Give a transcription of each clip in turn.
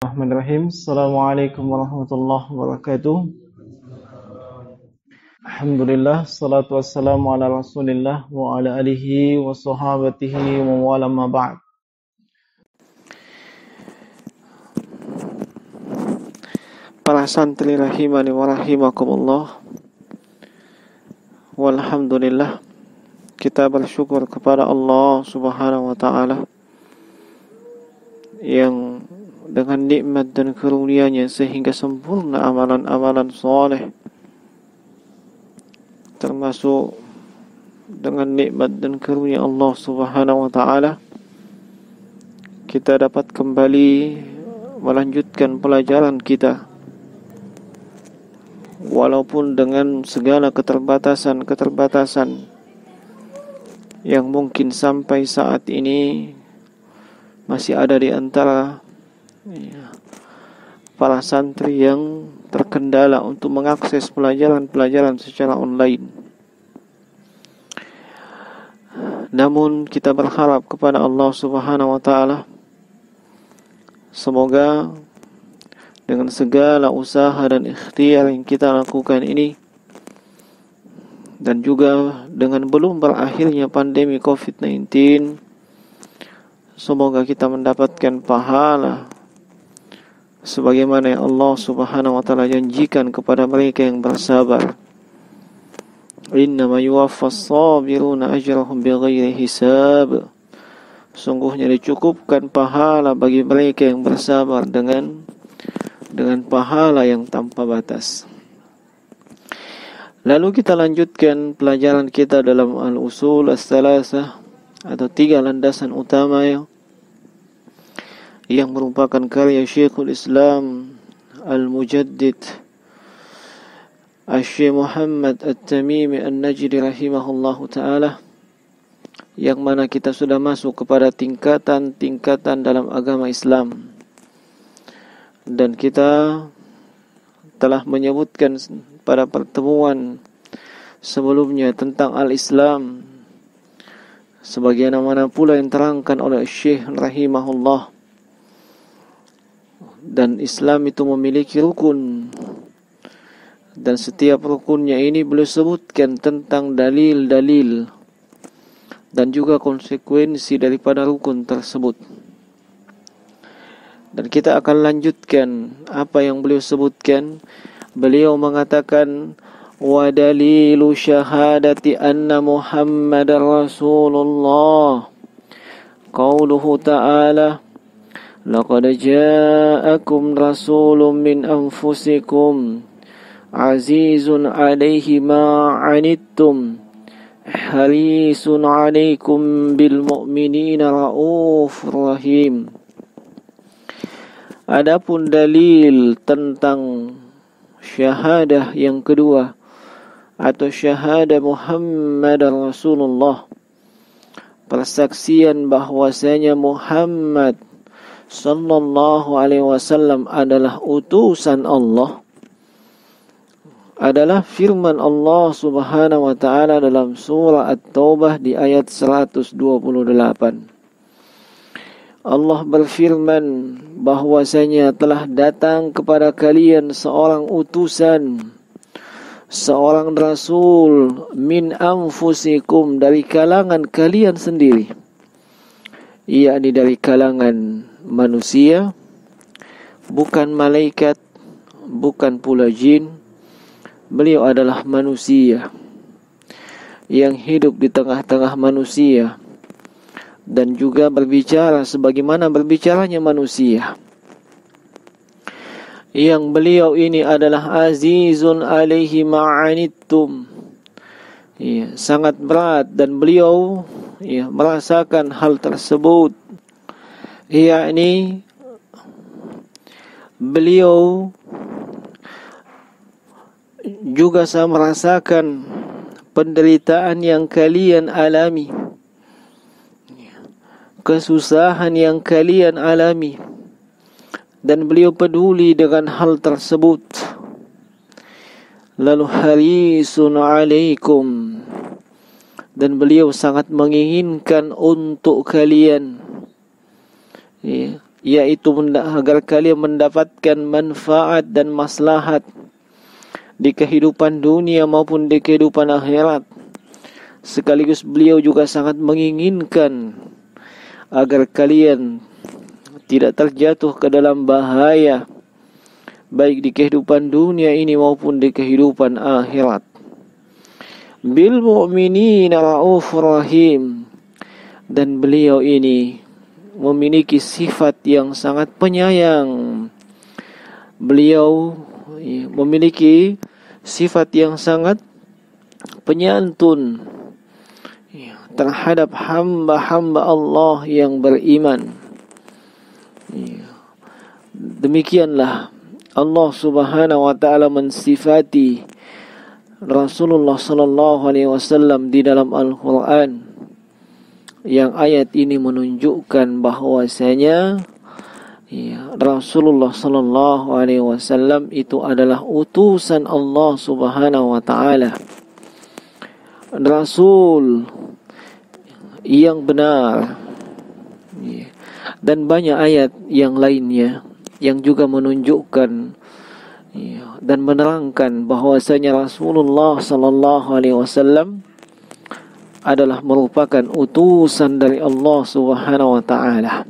Bismillahirrahmanirrahim. Assalamualaikum warahmatullahi wabarakatuh. Alhamdulillah, salatu wassalamu ala rasulillah wa ala alihi wa sahabatihi wa wala ma ba'd. Para santri rahimani wa rahimakumullah. Walhamdulillah, kita bersyukur kepada Allah subhanahu wa ta'ala yang dengan nikmat dan karunia-Nya sehingga sempurna amalan-amalan soleh, termasuk dengan nikmat dan karunia Allah subhanahu wa ta'ala kita dapat kembali melanjutkan pelajaran kita, walaupun dengan segala keterbatasan yang mungkin sampai saat ini masih ada di antara para santri yang terkendala untuk mengakses pelajaran-pelajaran secara online. Namun kita berharap kepada Allah subhanahu wa ta'ala, semoga dengan segala usaha dan ikhtiar yang kita lakukan ini, dan juga dengan belum berakhirnya pandemi COVID-19, semoga kita mendapatkan pahala sebagaimana yang Allah subhanahu wa ta'ala janjikan kepada mereka yang bersabar. Innama yuwaffas sabiruna ajrahum bighairi hisab. Sungguhnya dicukupkan pahala bagi mereka yang bersabar dengan pahala yang tanpa batas. Lalu kita lanjutkan pelajaran kita dalam al-usul as-salasah, atau 3 landasan utama yang merupakan karya Syekhul Islam Al-Mujaddid Syekh Muhammad At-Tamimi An-Najdi rahimahullahu ta'ala, yang mana kita sudah masuk kepada tingkatan-tingkatan dalam agama Islam, dan kita telah menyebutkan pada pertemuan sebelumnya tentang al-Islam sebagaimana pula yang terangkan oleh Syekh rahimahullah. Dan Islam itu memiliki rukun, dan setiap rukunnya ini beliau sebutkan tentang dalil-dalil dan juga konsekuensi daripada rukun tersebut. Dan kita akan lanjutkan apa yang beliau sebutkan. Beliau mengatakan, wa dalilu syahadati anna Muhammadar Rasulullah qauluhu ta'ala laqad ja'akum rasulun min anfusikum azizun 'alaihi ma 'anittum harisun 'alaikum bil mu'minina raufur rahim. Adapun dalil tentang syahadah yang kedua, atau syahadah Muhammad Rasulullah, persaksian bahwasanya Muhammad sallallahu alaihi wasallam adalah utusan Allah, adalah firman Allah subhanahu wa ta'ala dalam surah At-Taubah di ayat 128. Allah berfirman bahwasanya telah datang kepada kalian seorang utusan, seorang rasul min anfusikum, dari kalangan kalian sendiri, yakni dari kalangan manusia, bukan malaikat, bukan pula jin. Beliau adalah manusia yang hidup di tengah-tengah manusia dan juga berbicara sebagaimana berbicaranya manusia. Yang beliau ini adalah azizun alaihi ma'anittum, sangat berat, dan beliau merasakan hal tersebut, yakni beliau juga merasakan penderitaan yang kalian alami, kesusahan yang kalian alami, dan beliau peduli dengan hal tersebut. Lalu harisun alaikum, dan beliau sangat menginginkan untuk kalian yaitu agar kalian mendapatkan manfaat dan maslahat di kehidupan dunia maupun di kehidupan akhirat. Sekaligus beliau juga sangat menginginkan agar kalian tidak terjatuh ke dalam bahaya, baik di kehidupan dunia ini maupun di kehidupan akhirat. Bil mu'minina ra'ufur rahim. Dan beliau ini memiliki sifat yang sangat penyayang. Beliau memiliki sifat yang sangat penyantun terhadap hamba-hamba Allah yang beriman. Demikianlah Allah Subhanahu wa taala mensifati Rasulullah sallallahu alaihi wasallam di dalam Al-Qur'an, yang ayat ini menunjukkan bahwasanya Rasulullah sallallahu alaihi wasallam itu adalah utusan Allah Subhanahu wa taala, rasul yang benar. Dan banyak ayat yang lainnya yang juga menunjukkan dan menerangkan bahwasanya Rasulullah sallallahu alaihi wasallam adalah merupakan utusan dari Allah Subhanahu wa taala.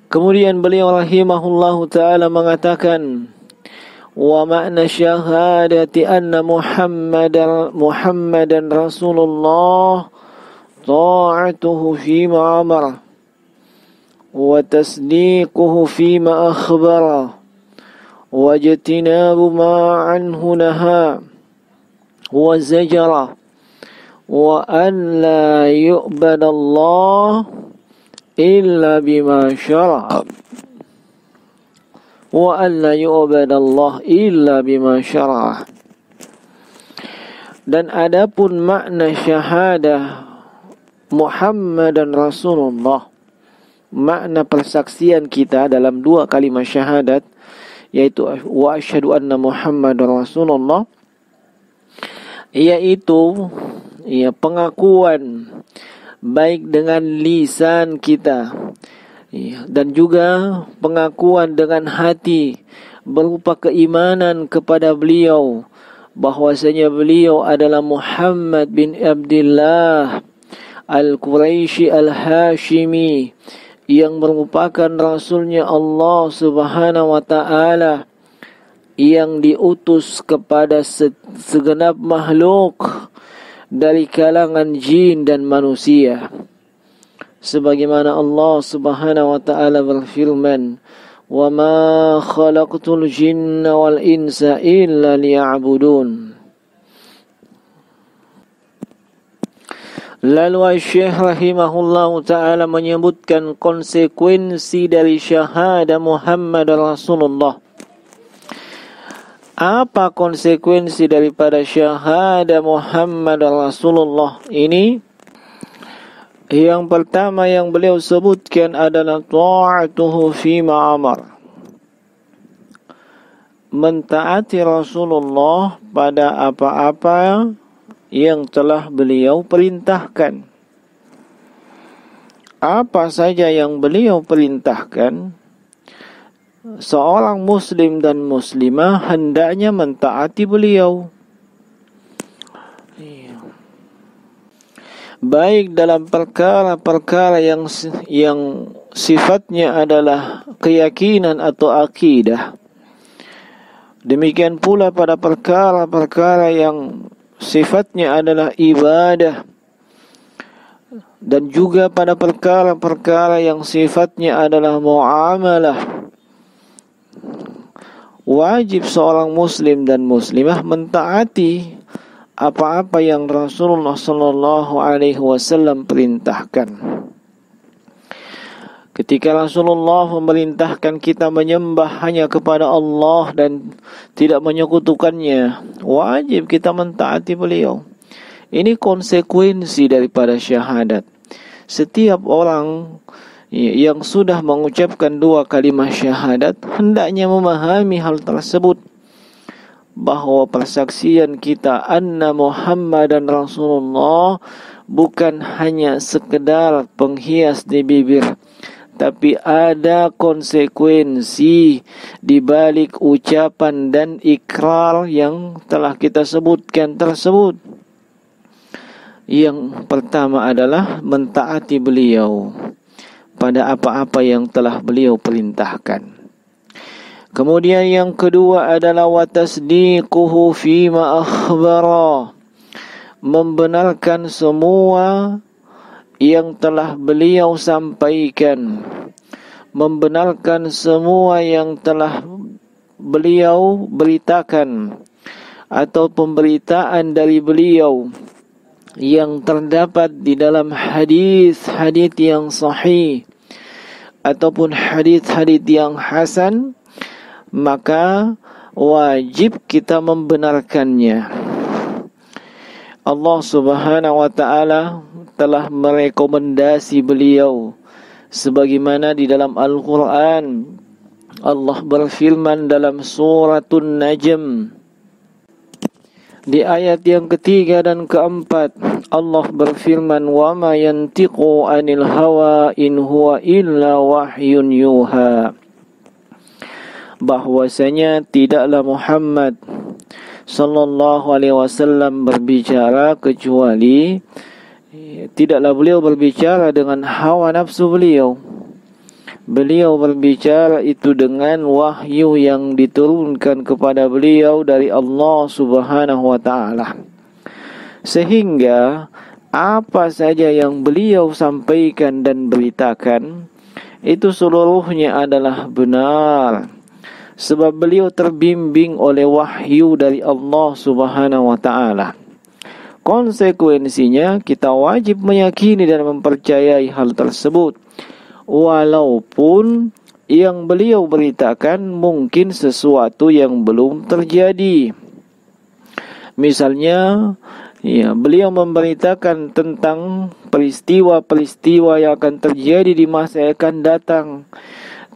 Kemudian beliau rahimahullahu taala mengatakan, wa ma'na syahadati anna Muhammadan Rasulullah ta'atuhu fima amara wa tasdiquhu fima akhbara wa ijtinabu ma anhu naha wa zajara wa an la yu'badallah illa bima syara'a wa an la yu'badallah illa bima syara'a. Dan adapun makna syahadah Muhammadan Rasulullah, makna persaksian kita dalam dua kalimat syahadat, yaitu wa asyhadu anna Muhammadan Rasulullah, yaitu pengakuan baik dengan lisan kita dan juga pengakuan dengan hati berupa keimanan kepada beliau bahwasanya beliau adalah Muhammad bin Abdullah Al-Quraisy Al-Hashimi, yang merupakan rasulnya Allah Subhanahu wa taala, yang diutus kepada segenap makhluk dari kalangan jin dan manusia. Sebagaimana Allah Subhanahu wa taala berfirman, "Wa ma khalaqtul jinna wal insa illa liya'budun." Lalu Syekh rahimahullahu taala menyebutkan konsekuensi dari syahadah Muhammad Rasulullah. Apa konsekuensi daripada syahadah Muhammad Rasulullah ini? Yang pertama yang beliau sebutkan adalah ta'atuhu fima amar. Mentaati Rasulullah pada apa-apa yang telah beliau perintahkan. Apa saja yang beliau perintahkan, seorang muslim dan muslimah hendaknya mentaati beliau, baik dalam perkara-perkara yang sifatnya adalah keyakinan atau akidah. Demikian pula pada perkara-perkara yang sifatnya adalah ibadah, dan juga pada perkara-perkara yang sifatnya adalah muamalah. Wajib seorang muslim dan muslimah mentaati apa-apa yang Rasulullah sallallahu alaihi wasallam perintahkan. Ketika Rasulullah memerintahkan kita menyembah hanya kepada Allah dan tidak menyekutukannya, wajib kita mentaati beliau. Ini konsekuensi daripada syahadat. Setiap orang yang sudah mengucapkan dua kalimat syahadat hendaknya memahami hal tersebut, bahwa persaksian kita anna Muhammadan Rasulullah bukan hanya sekedar penghias di bibir, tapi ada konsekuensi di balik ucapan dan ikrar yang telah kita sebutkan tersebut. Yang pertama adalah mentaati beliau pada apa-apa yang telah beliau perintahkan. Kemudian yang kedua adalah wa tasdiquhu fima akhbara, membenarkan semua yang telah beliau sampaikan, membenarkan semua yang telah beliau beritakan atau pemberitaan dari beliau yang terdapat di dalam hadis-hadis yang sahih ataupun hadis-hadis yang hasan, maka wajib kita membenarkannya. Allah Subhanahu wa taala telah merekomendasi beliau sebagaimana di dalam Al-Qur'an Allah berfirman dalam suratun Najm di ayat yang ketiga dan keempat. Allah berfirman, wa ma yantiqu anil hawa in huwa illa wahyun yuha, bahwasanya tidaklah Muhammad sallallahu alaihi wasallam berbicara kecuali tidaklah beliau berbicara dengan hawa nafsu beliau. Beliau berbicara itu dengan wahyu yang diturunkan kepada beliau dari Allah Subhanahu wa taala. Sehingga apa saja yang beliau sampaikan dan beritakan itu seluruhnya adalah benar, sebab beliau terbimbing oleh wahyu dari Allah Subhanahu wa taala. Konsekuensinya kita wajib meyakini dan mempercayai hal tersebut, walaupun yang beliau beritakan mungkin sesuatu yang belum terjadi. Misalnya, beliau memberitakan tentang peristiwa-peristiwa yang akan terjadi di masa yang akan datang,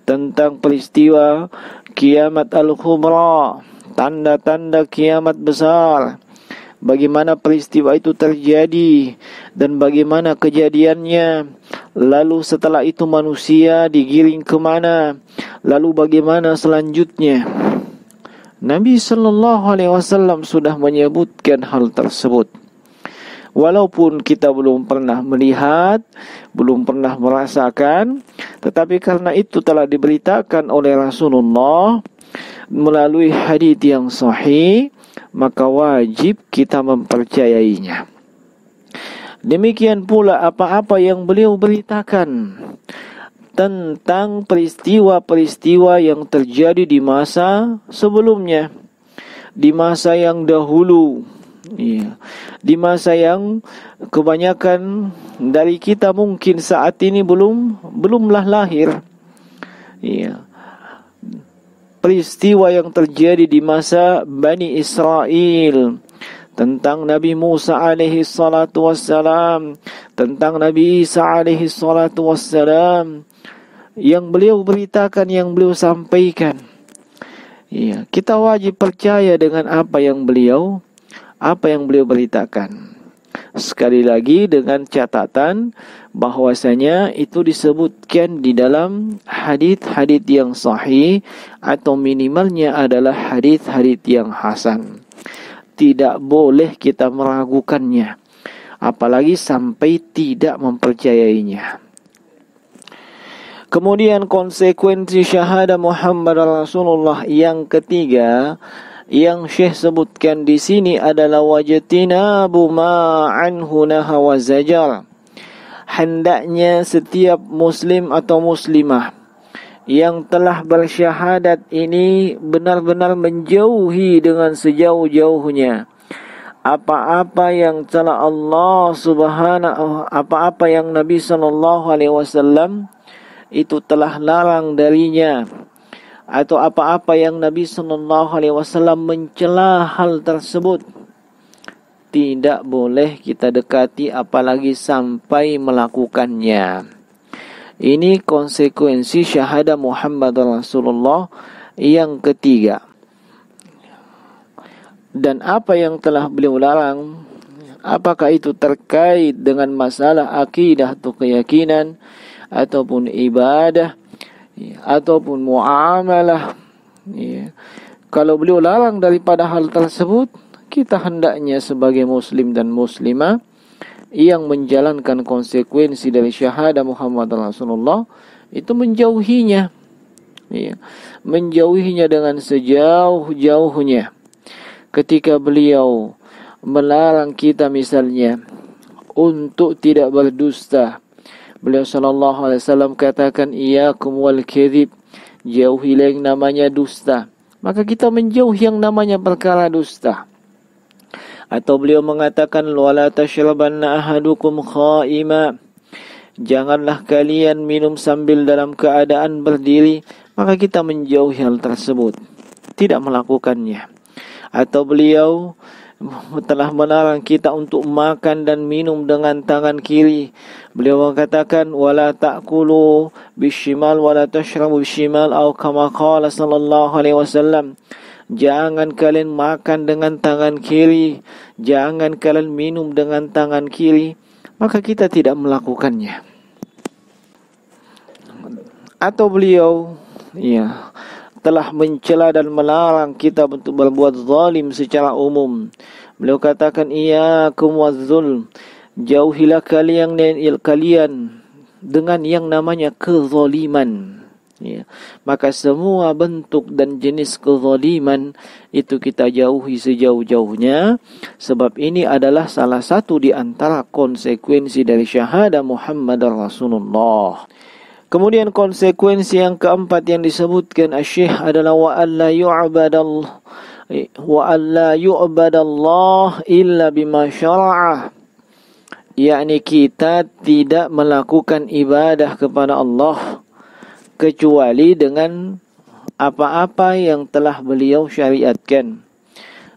tentang peristiwa kiamat al-kubra, tanda-tanda kiamat besar, bagaimana peristiwa itu terjadi dan bagaimana kejadiannya, lalu setelah itu manusia digiring kemana, lalu bagaimana selanjutnya. Nabi sallallahu alaihi wasallam sudah menyebutkan hal tersebut. Walaupun kita belum pernah melihat, belum pernah merasakan, tetapi karena itu telah diberitakan oleh Rasulullah melalui hadis yang sahih, maka wajib kita mempercayainya. Demikian pula apa-apa yang beliau beritakan tentang peristiwa-peristiwa yang terjadi di masa sebelumnya, di masa yang dahulu, di masa yang kebanyakan dari kita mungkin saat ini belumlah lahir. Peristiwa yang terjadi di masa Bani Israel, tentang Nabi Musa alaihi salatu wassalam, tentang Nabi Isa alaihi salatu wassalam, yang beliau beritakan, yang beliau sampaikan. Kita wajib percaya dengan apa yang beliau beritakan. Sekali lagi dengan catatan bahwasanya itu disebutkan di dalam hadis-hadis yang sahih atau minimalnya adalah hadis-hadis yang hasan. Tidak boleh kita meragukannya, apalagi sampai tidak mempercayainya. Kemudian konsekuensi syahadah Muhammad Rasulullah yang ketiga yang Syekh sebutkan di sini adalah wajtinabu ma anhu naha wa zajar. Hendaknya setiap muslim atau muslimah yang telah bersyahadat ini benar-benar menjauhi dengan sejauh-jauhnya apa-apa yang telah Allah Subhanahu, apa-apa yang Nabi sallallahu alaihi wasallam itu telah larang darinya, atau apa-apa yang Nabi sallallahu alaihi wasallam mencela hal tersebut. Tidak boleh kita dekati apalagi sampai melakukannya. Ini konsekuensi syahadah Muhammad Rasulullah yang ketiga. Dan apa yang telah beliau larang, apakah itu terkait dengan masalah akidah atau keyakinan, ataupun ibadah, ya, ataupun muamalah, ya. Kalau beliau larang daripada hal tersebut, kita hendaknya sebagai muslim dan muslimah yang menjalankan konsekuensi dari syahadah Muhammad Rasulullah itu menjauhinya, ya, menjauhinya dengan sejauh-jauhnya. Ketika beliau melarang kita misalnya untuk tidak berdusta, beliau sallallahu alaihi wasallam katakan iyyakum wal kadzib, jauhilah yang namanya dusta. Maka kita menjauhi yang namanya perkara dusta. Atau beliau mengatakan wala tashrabanna ahadukum khaima, janganlah kalian minum sambil dalam keadaan berdiri. Maka kita menjauhi hal tersebut, tidak melakukannya. Atau beliau telah melarang kita untuk makan dan minum dengan tangan kiri. Beliau mengatakan wala ta'kulu bishimal wala tashrabu bishimal, atau kama qala sallallahu alaihi wasallam, jangan kalian makan dengan tangan kiri, jangan kalian minum dengan tangan kiri. Maka kita tidak melakukannya. Atau beliau, ya, telah mencela dan melarang kita untuk berbuat zalim secara umum. Beliau katakan iyyakum wazzulm, jauhilah kalian dengan yang namanya kezaliman, ya. Maka semua bentuk dan jenis kezaliman itu kita jauhi sejauh-jauhnya, sebab ini adalah salah satu di antara konsekuensi dari syahadah Muhammad Rasulullah. Kemudian konsekuensi yang keempat yang disebutkan Asy-Syaikh adalah wa alla yu'badallah illa bima syara'a, yakni kita tidak melakukan ibadah kepada Allah kecuali dengan apa-apa yang telah beliau syariatkan.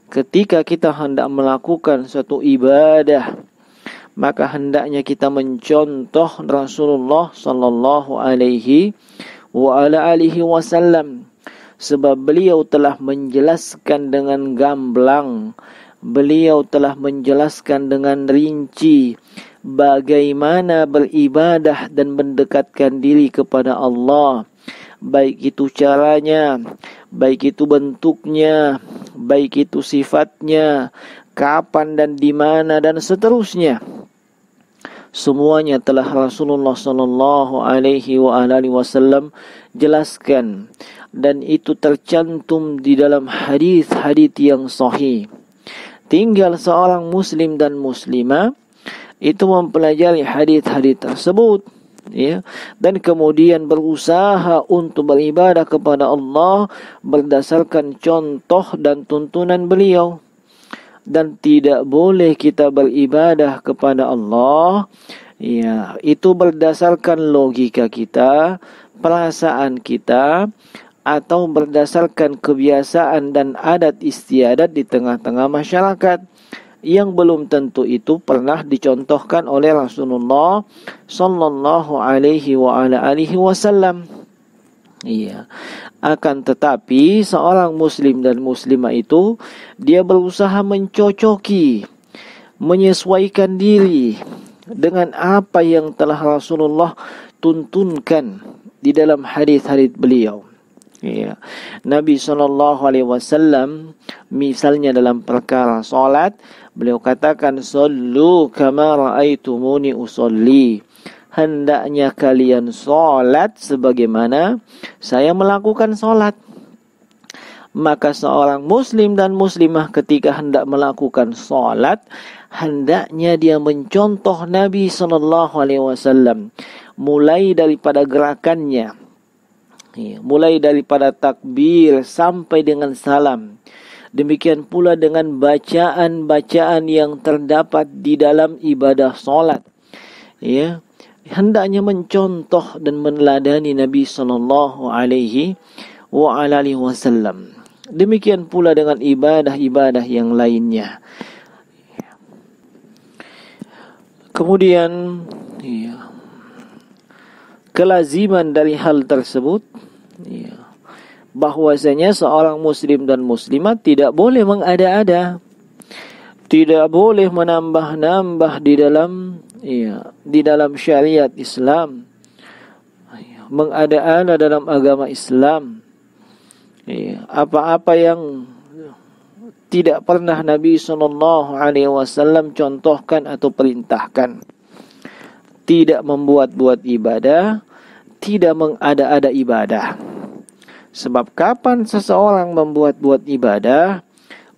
Ketika kita hendak melakukan suatu ibadah, maka hendaknya kita mencontoh Rasulullah sallallahu alaihi wasallam, sebab beliau telah menjelaskan dengan gamblang, beliau telah menjelaskan dengan rinci bagaimana beribadah dan mendekatkan diri kepada Allah, baik itu caranya, baik itu bentuknya, baik itu sifatnya, kapan dan di mana dan seterusnya. Semuanya telah Rasulullah sallallahu alaihi wasallam jelaskan, dan itu tercantum di dalam hadis-hadis yang sahih. Tinggal seorang muslim dan muslimah itu mempelajari hadis-hadis tersebut, ya, dan kemudian berusaha untuk beribadah kepada Allah berdasarkan contoh dan tuntunan beliau. Dan tidak boleh kita beribadah kepada Allah, ya, itu berdasarkan logika kita, perasaan kita, atau berdasarkan kebiasaan dan adat istiadat di tengah-tengah masyarakat yang belum tentu itu pernah dicontohkan oleh Rasulullah sallallahu alaihi wasallam. Iya. Akan tetapi seorang muslim dan muslimah itu dia berusaha mencocoki, menyesuaikan diri dengan apa yang telah Rasulullah tuntunkan di dalam hadis-hadis beliau. Ya. Nabi SAW misalnya dalam perkara salat, beliau katakan sallu kama raaitumuni usolli, hendaknya kalian salat sebagaimana saya melakukan salat. Maka seorang muslim dan muslimah ketika hendak melakukan salat, hendaknya dia mencontoh Nabi SAW, mulai daripada gerakannya, mulai daripada takbir sampai dengan salam. Demikian pula dengan bacaan-bacaan yang terdapat di dalam ibadah salat, ya. Hendaknya mencontoh dan meneladani Nabi sallallahu alaihi wasallam. Demikian pula dengan ibadah-ibadah yang lainnya. Kemudian, ya, kelaziman dari hal tersebut, ya, bahwasanya seorang muslim dan muslimah tidak boleh mengada-ada, tidak boleh menambah-nambah di dalam syariat Islam, mengada-ada dalam agama Islam. Apa-apa yang tidak pernah Nabi SAW contohkan atau perintahkan. Tidak membuat-buat ibadah, tidak mengada-ada ibadah. Sebab kapan seseorang membuat-buat ibadah,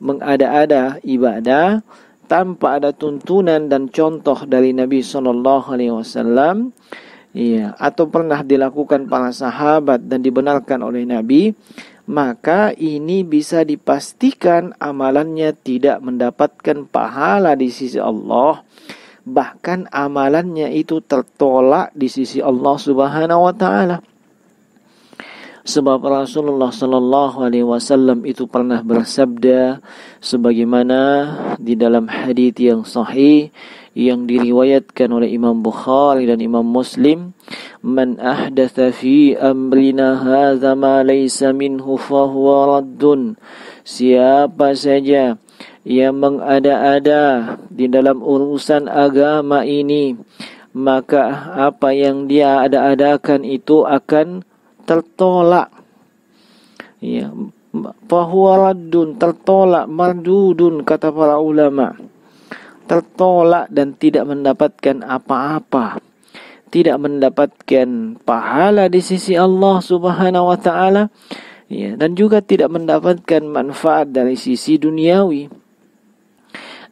mengada-ada ibadah tanpa ada tuntunan dan contoh dari Nabi SAW, atau pernah dilakukan para sahabat dan dibenarkan oleh Nabi, maka ini bisa dipastikan amalannya tidak mendapatkan pahala di sisi Allah. Bahkan amalannya itu tertolak di sisi Allah Subhanahu wa taala. Sebab Rasulullah sallallahu alaihi wasallam itu pernah bersabda sebagaimana di dalam hadis yang sahih yang diriwayatkan oleh Imam Bukhari dan Imam Muslim, "Man ahdatha fi amrina hadza ma laysa minhu fa huwa raddun." Siapa saja yang mengada-ada di dalam urusan agama ini, maka apa yang dia ada-adakan itu akan tertolak. Fahuwa raddun, tertolak, mardudun kata para ulama. Tertolak dan tidak mendapatkan apa-apa. Tidak mendapatkan pahala di sisi Allah Subhanahu wa taala, dan juga tidak mendapatkan manfaat dari sisi duniawi.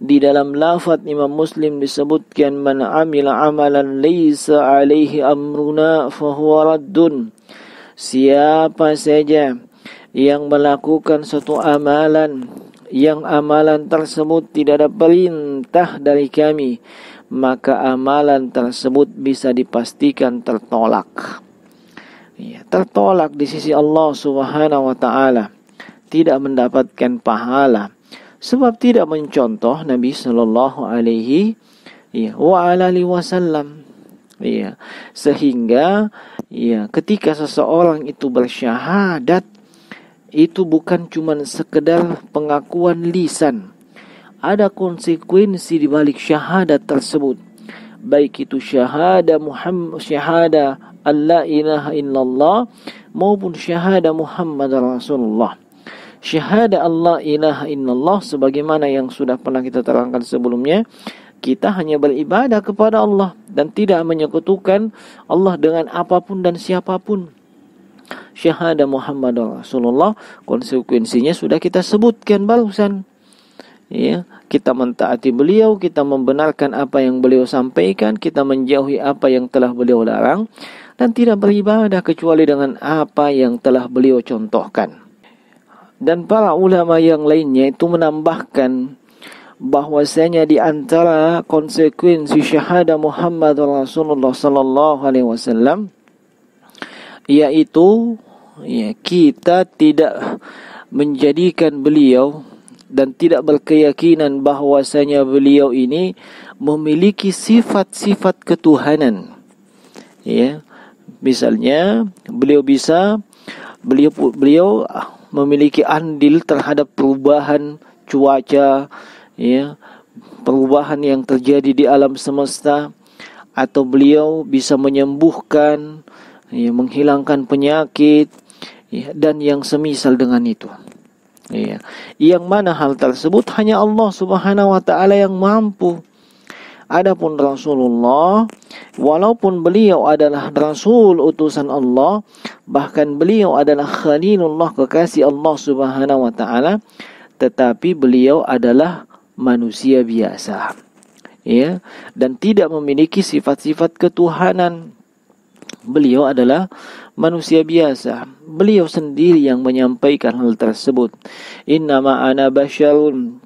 Di dalam lafaz Imam Muslim disebutkan, "Man amila amalan laysa alaihi amruna fahuwa raddun." Siapa saja yang melakukan suatu amalan yang amalan tersebut tidak ada perintah dari kami, maka amalan tersebut bisa dipastikan tertolak. Tertolak di sisi Allah Subhanahu wa taala, tidak mendapatkan pahala sebab tidak mencontoh Nabi sallallahu alaihi wasallam. Sehingga ketika seseorang itu bersyahadat, itu bukan cuma sekedar pengakuan lisan. Ada konsekuensi di balik syahadat tersebut. Baik itu syahada Muhammad, syahada Allah ilaha illallah, maupun syahada Muhammad Rasulullah. Syahada Allah ilaha illallah sebagaimana yang sudah pernah kita terangkan sebelumnya, kita hanya beribadah kepada Allah dan tidak menyekutukan Allah dengan apapun dan siapapun. Syahada Muhammad Rasulullah, konsekuensinya sudah kita sebutkan barusan. Kita mentaati beliau, kita membenarkan apa yang beliau sampaikan, kita menjauhi apa yang telah beliau larang, dan tidak beribadah kecuali dengan apa yang telah beliau contohkan. Dan para ulama yang lainnya itu menambahkan bahwasanya di antara konsekuensi syahada Muhammad Rasulullah sallallahu alaihi wasallam yaitu kita tidak menjadikan beliau dan tidak berkeyakinan bahwasanya beliau ini memiliki sifat-sifat ketuhanan. Misalnya beliau memiliki andil terhadap perubahan cuaca, perubahan yang terjadi di alam semesta, atau beliau bisa menyembuhkan, menghilangkan penyakit, dan yang semisal dengan itu. Yang mana hal tersebut hanya Allah Subhanahu wa taala yang mampu. Adapun Rasulullah, walaupun beliau adalah Rasul utusan Allah, bahkan beliau adalah Khalilullah, kekasih Allah Subhanahu wa taala, tetapi beliau adalah manusia biasa, dan tidak memiliki sifat-sifat ketuhanan. Beliau adalah manusia biasa. Beliau sendiri yang menyampaikan hal tersebut. Innama ana basyarun,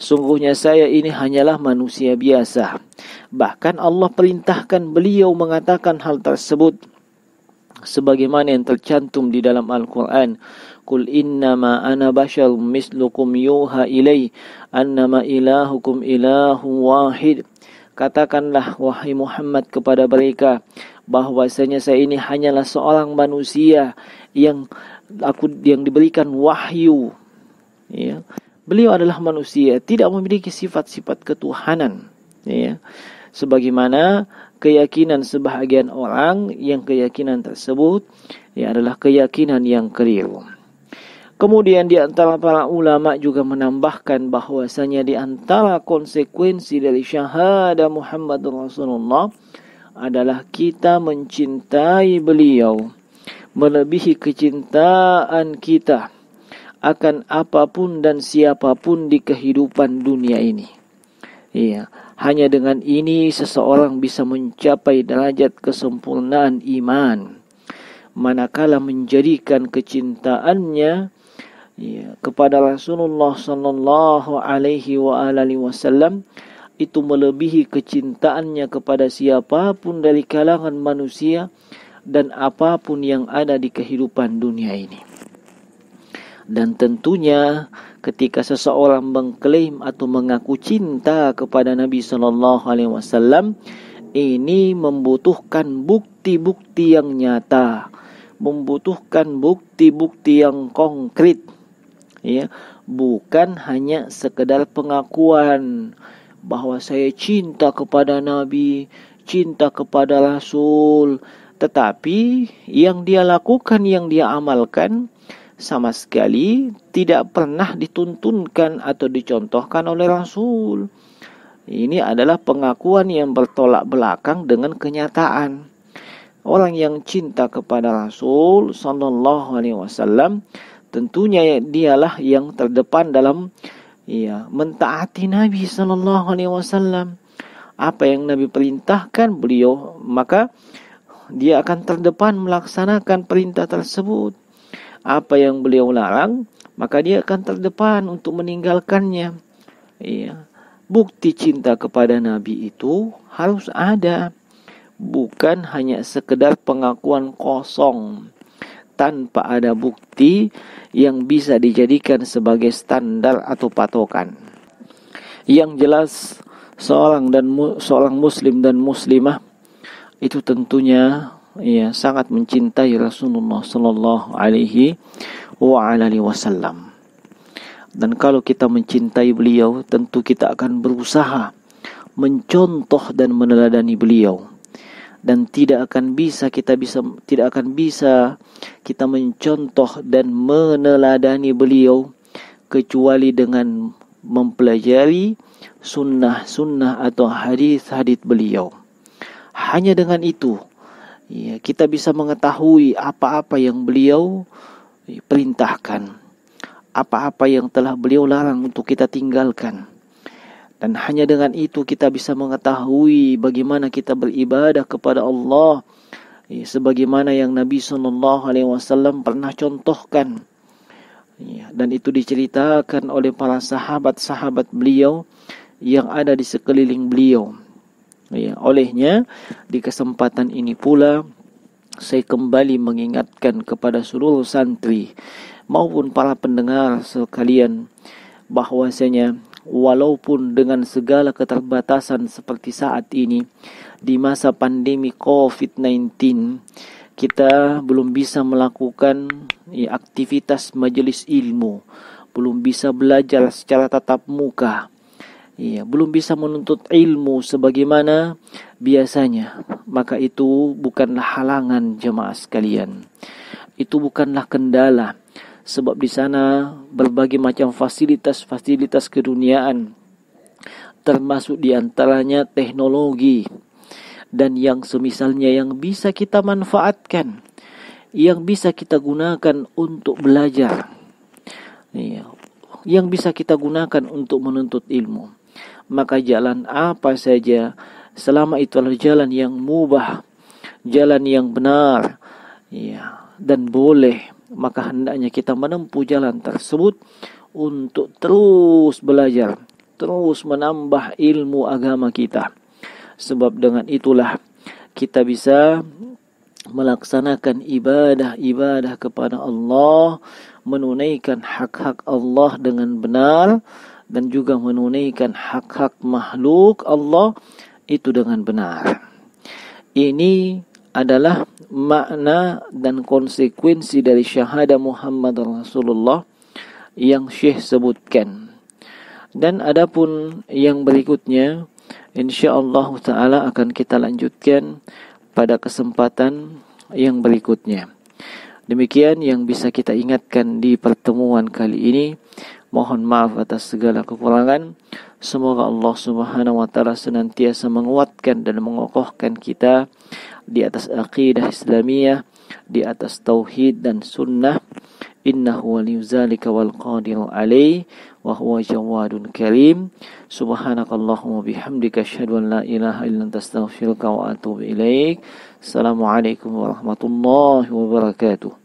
sungguhnya saya ini hanyalah manusia biasa. Bahkan Allah perintahkan beliau mengatakan hal tersebut sebagaimana yang tercantum di dalam Al-Quran. Qul innama ana basyarum mislukum yuha ilai annama ilahukum ilahun wahid. Katakanlah wahai Muhammad kepada mereka bahwasanya saya ini hanyalah seorang manusia yang diberikan wahyu. Beliau adalah manusia, tidak memiliki sifat-sifat ketuhanan. sebagaimana keyakinan sebahagian orang yang keyakinan tersebut adalah keyakinan yang keliru. Kemudian di antara para ulama juga menambahkan bahwasanya di antara konsekuensi dari syahadah Muhammadur Rasulullah adalah kita mencintai beliau melebihi kecintaan kita akan apapun dan siapapun di kehidupan dunia ini. Hanya dengan ini seseorang bisa mencapai derajat kesempurnaan iman, manakala menjadikan kecintaannya kepada Rasulullah sallallahu alaihi wasallam itu melebihi kecintaannya kepada siapapun dari kalangan manusia dan apapun yang ada di kehidupan dunia ini. Dan tentunya ketika seseorang mengklaim atau mengaku cinta kepada Nabi sallallahu alaihi wasallam, ini membutuhkan bukti-bukti yang nyata, membutuhkan bukti-bukti yang konkret, bukan hanya sekedar pengakuan bahwa saya cinta kepada Nabi, cinta kepada Rasul, tetapi yang dia lakukan, yang dia amalkan sama sekali tidak pernah dituntunkan atau dicontohkan oleh Rasul. Ini adalah pengakuan yang bertolak belakang dengan kenyataan. Orang yang cinta kepada Rasul sallallahu alaihi wasallam tentunya dialah yang terdepan dalam mentaati Nabi sallallahu alaihi wasallam. Apa yang Nabi perintahkan beliau, maka dia akan terdepan melaksanakan perintah tersebut. Apa yang beliau larang, maka dia akan terdepan untuk meninggalkannya. Bukti cinta kepada Nabi itu harus ada, bukan hanya sekedar pengakuan kosong tanpa ada bukti yang bisa dijadikan sebagai standar atau patokan. Yang jelas seorang muslim dan muslimah itu tentunya sangat mencintai Rasulullah sallallahu alaihi wasallam. Dan kalau kita mencintai beliau, tentu kita akan berusaha mencontoh dan meneladani beliau. Dan tidak akan bisa kita mencontoh dan meneladani beliau kecuali dengan mempelajari sunnah-sunnah atau hadis-hadis beliau. Hanya dengan itu kita bisa mengetahui apa-apa yang beliau perintahkan, apa-apa yang telah beliau larang untuk kita tinggalkan. Dan hanya dengan itu kita bisa mengetahui bagaimana kita beribadah kepada Allah sebagaimana yang Nabi SAW pernah contohkan. Dan itu diceritakan oleh para sahabat-sahabat beliau yang ada di sekeliling beliau. Olehnya di kesempatan ini pula saya kembali mengingatkan kepada seluruh santri maupun para pendengar sekalian bahwasanya walaupun dengan segala keterbatasan seperti saat ini di masa pandemi COVID-19 kita belum bisa melakukan aktivitas majelis ilmu, belum bisa belajar secara tatap muka, belum bisa menuntut ilmu sebagaimana biasanya, maka itu bukanlah halangan jemaah sekalian. Itu bukanlah kendala, sebab di sana berbagai macam fasilitas keduniaan, termasuk di antaranya teknologi dan yang semisalnya yang bisa kita manfaatkan, yang bisa kita gunakan untuk belajar, yang bisa kita gunakan untuk menuntut ilmu. Maka jalan apa saja selama itu adalah jalan yang mubah, jalan yang benar, dan boleh, maka hendaknya kita menempuh jalan tersebut untuk terus belajar, terus menambah ilmu agama kita. Sebab dengan itulah kita bisa melaksanakan ibadah kepada Allah, menunaikan hak-hak Allah dengan benar, dan juga menunaikan hak-hak makhluk Allah itu dengan benar. Ini adalah makna dan konsekuensi dari syahadah Muhammad Rasulullah yang Syekh sebutkan. Dan adapun yang berikutnya InsyaAllah ta'ala akan kita lanjutkan pada kesempatan yang berikutnya. Demikian yang bisa kita ingatkan di pertemuan kali ini. Mohon maaf atas segala kekurangan. Semoga Allah Subhanahu wa taala senantiasa menguatkan dan mengokohkan kita di atas aqidah Islamiyah, di atas tauhid dan sunnah. Innahu waliyudzalika wal qadiru alaih wa huwa jawadun karim. Subhanakallahumma bihamdika asyhadu an la ilaha illa anta astaghfiruka wa atubu ilaik. Assalamualaikum warahmatullahi wabarakatuh.